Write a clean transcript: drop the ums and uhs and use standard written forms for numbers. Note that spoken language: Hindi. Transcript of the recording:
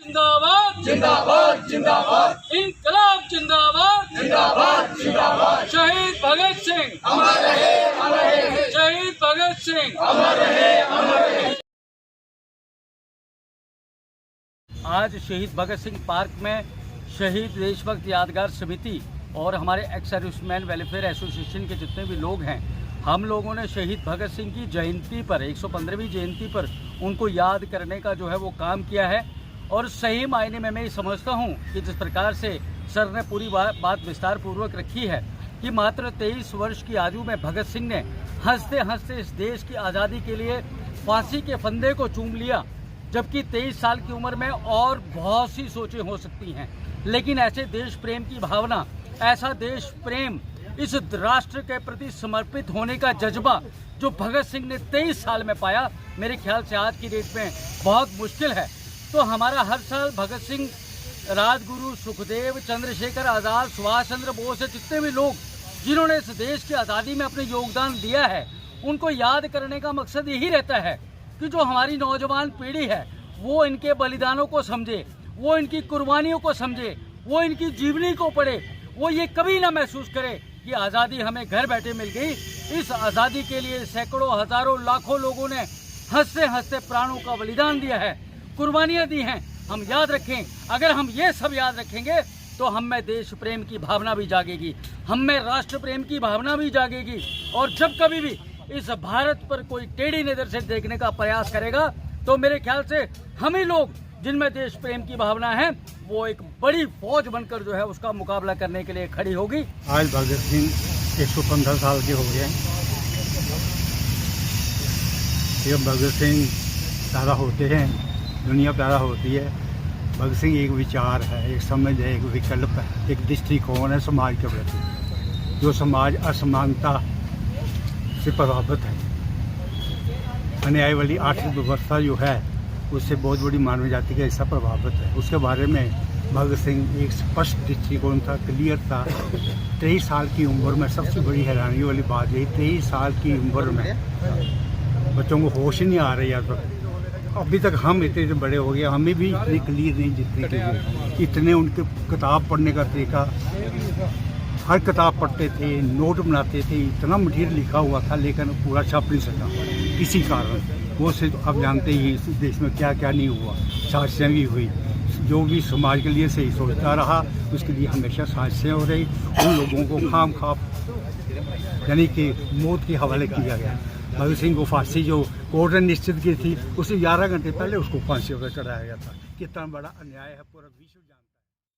जिंदाबाद जिंदाबाद जिंदाबाद इनकलाब जिंदाबाद जिंदाबाद जिंदाबाद शहीद भगत सिंह अमर रहे अमर रहे शहीद भगत सिंह अमर रहे अमर रहे। आज शहीद भगत सिंह पार्क में शहीद देशभक्त यादगार समिति और हमारे एक्स सर्विसमैन वेलफेयर एसोसिएशन के जितने भी लोग हैं, हम लोगों ने शहीद भगत सिंह की जयंती पर 115वीं जयंती पर उनको याद करने का जो है वो काम किया है। और सही मायने में मैं ये समझता हूँ कि जिस प्रकार से सर ने पूरी बात विस्तार पूर्वक रखी है कि मात्र 23 वर्ष की आयु में भगत सिंह ने हंसते हंसते इस देश की आज़ादी के लिए फांसी के फंदे को चूम लिया, जबकि 23 साल की उम्र में और बहुत सी सोचें हो सकती हैं। लेकिन ऐसे देश प्रेम की भावना, ऐसा देश प्रेम, इस राष्ट्र के प्रति समर्पित होने का जज्बा जो भगत सिंह ने 23 साल में पाया, मेरे ख्याल से आज की डेट में बहुत मुश्किल है। तो हमारा हर साल भगत सिंह, राजगुरु, सुखदेव, चंद्रशेखर आज़ाद, सुभाष चंद्र बोस से जितने भी लोग जिन्होंने इस देश की आज़ादी में अपने योगदान दिया है, उनको याद करने का मकसद यही रहता है कि जो हमारी नौजवान पीढ़ी है वो इनके बलिदानों को समझे, वो इनकी कुर्बानियों को समझे, वो इनकी जीवनी को पढ़े, वो ये कभी ना महसूस करे कि आज़ादी हमें घर बैठे मिल गई। इस आज़ादी के लिए सैकड़ों, हजारों, लाखों लोगों ने हंसते हंसते प्राणों का बलिदान दिया है, कुर्बानियाँ दी हैं। हम याद रखें, अगर हम ये सब याद रखेंगे तो हम में देश प्रेम की भावना भी जागेगी, हम में राष्ट्र प्रेम की भावना भी जागेगी। और जब कभी भी इस भारत पर कोई टेढ़ी नज़र से देखने का प्रयास करेगा तो मेरे ख्याल से हम ही लोग जिनमें देश प्रेम की भावना है वो एक बड़ी फौज बनकर जो है उसका मुकाबला करने के लिए खड़ी होगी। आज भगत सिंह 115 साल के हो गए। ये भगत सिंह पैदा होते हैं, दुनिया पैदा होती है। भगत सिंह एक विचार है, एक समझ है, एक विकल्प है, एक दृष्टिकोण है समाज के प्रति, जो समाज असमानता से प्रभावित है। अन्याय वाली आर्थिक व्यवस्था जो है उससे बहुत बड़ी मानव जाति का हिस्सा प्रभावित है। उसके बारे में भगत सिंह एक स्पष्ट दृष्टिकोण था, क्लियर था। 23 साल की उम्र में सबसे बड़ी हैरानी वाली बात यही, 23 साल की उम्र में बच्चों को होश ही नहीं आ रही है। अभी तक हम इतने बड़े हो गए, हमें भी इतनी क्लियर नहीं जितनी के इतने उनके किताब पढ़ने का तरीका, हर किताब पढ़ते थे, नोट बनाते थे, इतना मटीरियल लिखा हुआ था, लेकिन पूरा छप नहीं सका किसी कारण। वो सिर्फ अब जानते ही इस देश में क्या क्या नहीं हुआ, साजिशें भी हुई। जो भी समाज के लिए सही सोचता रहा उसके लिए हमेशा साजिशें हो रही। उन लोगों को खाम खा यानी कि मौत के हवाले किया गया। भगत सिंह को फांसी जो कोर्ट ने निश्चित की थी, उससे 11 घंटे पहले उसको फांसी पर चढ़ाया गया था। कितना बड़ा अन्याय है पूरा विश्व जानता है।